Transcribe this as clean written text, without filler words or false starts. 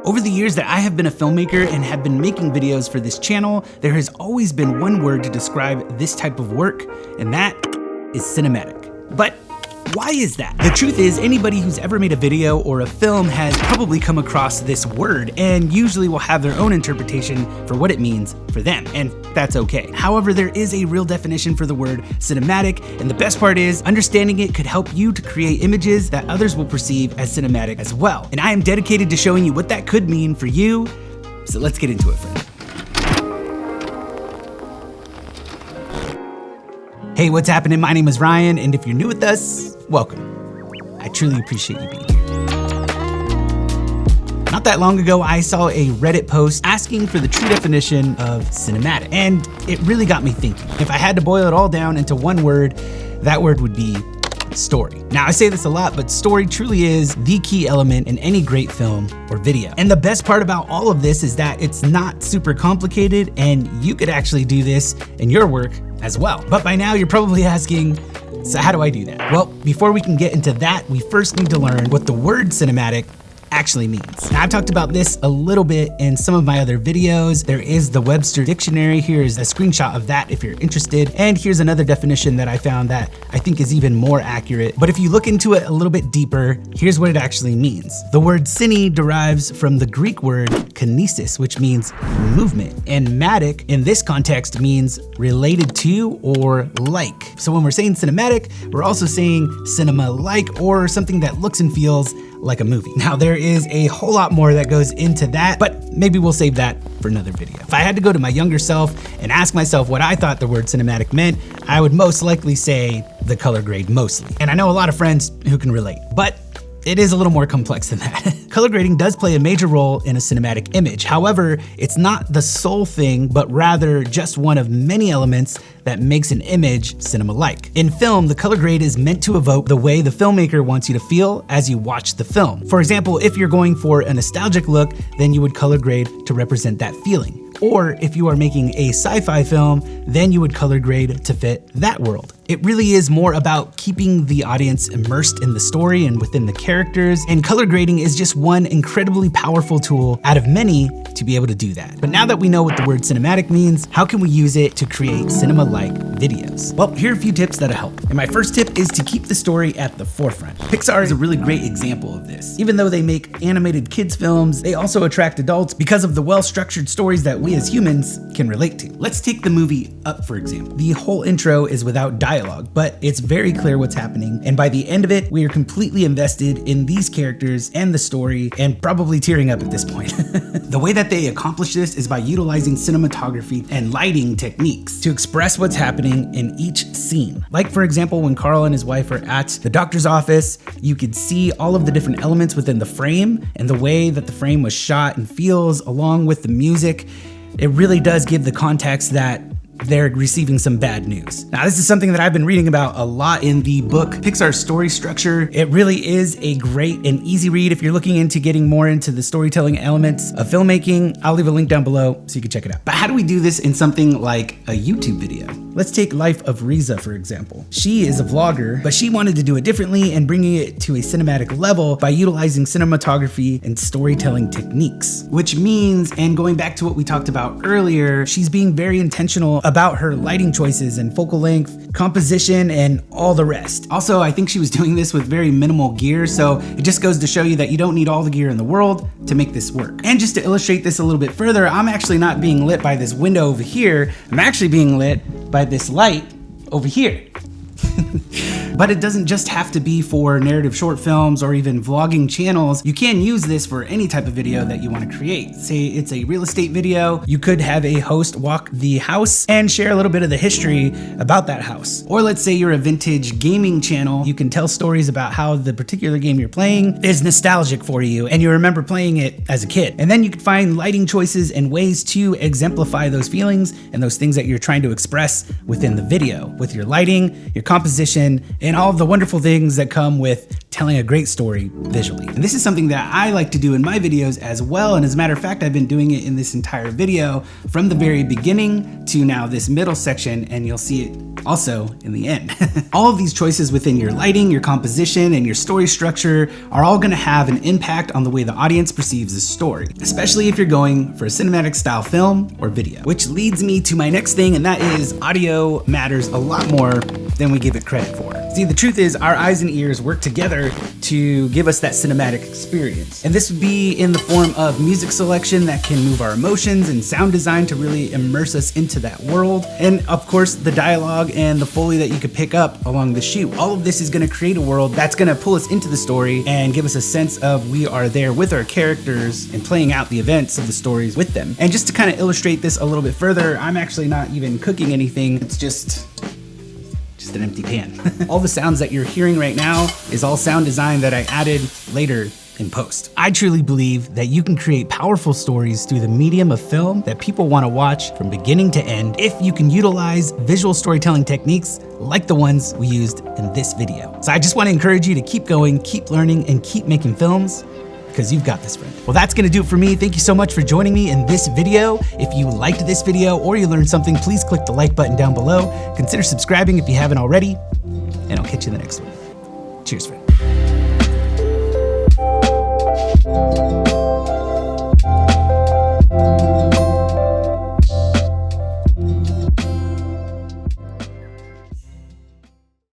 Over the years that I have been a filmmaker and have been making videos for this channel, there has always been one word to describe this type of work, and that is cinematic. But why is that? The truth is, anybody who's ever made a video or a film has probably come across this word and usually will have their own interpretation for what it means for them, and that's okay. However, there is a real definition for the word cinematic, and the best part is, understanding it could help you to create images that others will perceive as cinematic as well. And I am dedicated to showing you what that could mean for you, so let's get into it, friend. Hey, what's happening? My name is Ryan, and if you're new with us, welcome. I truly appreciate you being here. Not that long ago, I saw a Reddit post asking for the true definition of cinematic, and it really got me thinking. If I had to boil it all down into one word, that word would be story. Now, I say this a lot, but story truly is the key element in any great film or video. And the best part about all of this is that it's not super complicated, and you could actually do this in your work as well. But by now, you're probably asking, so how do I do that? Well, before we can get into that, we first need to learn what the word cinematic actually means. Now, I've talked about this a little bit in some of my other videos. There is the Webster Dictionary. Here's a screenshot of that if you're interested. And here's another definition that I found that I think is even more accurate. But if you look into it a little bit deeper, here's what it actually means. The word cine derives from the Greek word kinesis, which means movement. And matic in this context means related to or like. So when we're saying cinematic, we're also saying cinema-like, or something that looks and feels like a movie. Now, there is a whole lot more that goes into that, but maybe we'll save that for another video. If I had to go to my younger self and ask myself what I thought the word cinematic meant, I would most likely say the color grade mostly. And I know a lot of friends who can relate, but it is a little more complex than that. Color grading does play a major role in a cinematic image. However, it's not the sole thing, but rather just one of many elements that makes an image cinema-like. In film, the color grade is meant to evoke the way the filmmaker wants you to feel as you watch the film. For example, if you're going for a nostalgic look, then you would color grade to represent that feeling. Or if you are making a sci-fi film, then you would color grade to fit that world. It really is more about keeping the audience immersed in the story and within the characters, and color grading is just one incredibly powerful tool out of many to be able to do that. But now that we know what the word cinematic means, how can we use it to create cinema-like videos? Well, here are a few tips that'll help. And my first tip is to keep the story at the forefront. Pixar is a really great example of this. Even though they make animated kids films, they also attract adults because of the well-structured stories that we as humans can relate to. Let's take the movie Up, for example. The whole intro is without dialogue, but it's very clear what's happening, and by the end of it, we are completely invested in these characters and the story, and probably tearing up at this point. The way that they accomplish this is by utilizing cinematography and lighting techniques to express what's happening in each scene. Like, for example, when Carl and his wife are at the doctor's office, you could see all of the different elements within the frame and the way that the frame was shot and feels, along with the music. It really does give the context that they're receiving some bad news. Now, this is something that I've been reading about a lot in the book Pixar's Story Structure. It really is a great and easy read if you're looking into getting more into the storytelling elements of filmmaking. I'll leave a link down below so you can check it out. But how do we do this in something like a YouTube video? Let's take Life of Riza, for example. She is a vlogger, but she wanted to do it differently and bringing it to a cinematic level by utilizing cinematography and storytelling techniques, which means, and going back to what we talked about earlier, she's being very intentional about her lighting choices and focal length, composition, and all the rest. Also, I think she was doing this with very minimal gear, so it just goes to show you that you don't need all the gear in the world to make this work. And just to illustrate this a little bit further, I'm actually not being lit by this window over here. I'm actually being lit by this light over here. But it doesn't just have to be for narrative short films or even vlogging channels. You can use this for any type of video that you want to create. Say it's a real estate video, you could have a host walk the house and share a little bit of the history about that house. Or let's say you're a vintage gaming channel, you can tell stories about how the particular game you're playing is nostalgic for you and you remember playing it as a kid. And then you could find lighting choices and ways to exemplify those feelings and those things that you're trying to express within the video with your lighting, your composition, and all of the wonderful things that come with telling a great story visually. And this is something that I like to do in my videos as well. And as a matter of fact, I've been doing it in this entire video from the very beginning to now this middle section, and you'll see it also in the end. All of these choices within your lighting, your composition, and your story structure are all gonna have an impact on the way the audience perceives the story, especially if you're going for a cinematic style film or video. Which leads me to my next thing, and that is audio matters a lot more than we give it credit for. See, the truth is our eyes and ears work together to give us that cinematic experience. And this would be in the form of music selection that can move our emotions, and sound design to really immerse us into that world. And of course, the dialogue and the Foley that you could pick up along the shoot. All of this is gonna create a world that's gonna pull us into the story and give us a sense of we are there with our characters and playing out the events of the stories with them. And just to kind of illustrate this a little bit further, I'm actually not even cooking anything. It's just an empty pan. All the sounds that you're hearing right now is all sound design that I added later in post. I truly believe that you can create powerful stories through the medium of film that people want to watch from beginning to end if you can utilize visual storytelling techniques like the ones we used in this video. So I just want to encourage you to keep going, keep learning, and keep making films, because you've got this, friend. Well, that's gonna do it for me. Thank you so much for joining me in this video. If you liked this video or you learned something, please click the like button down below. Consider subscribing if you haven't already, and I'll catch you in the next one. Cheers, friend.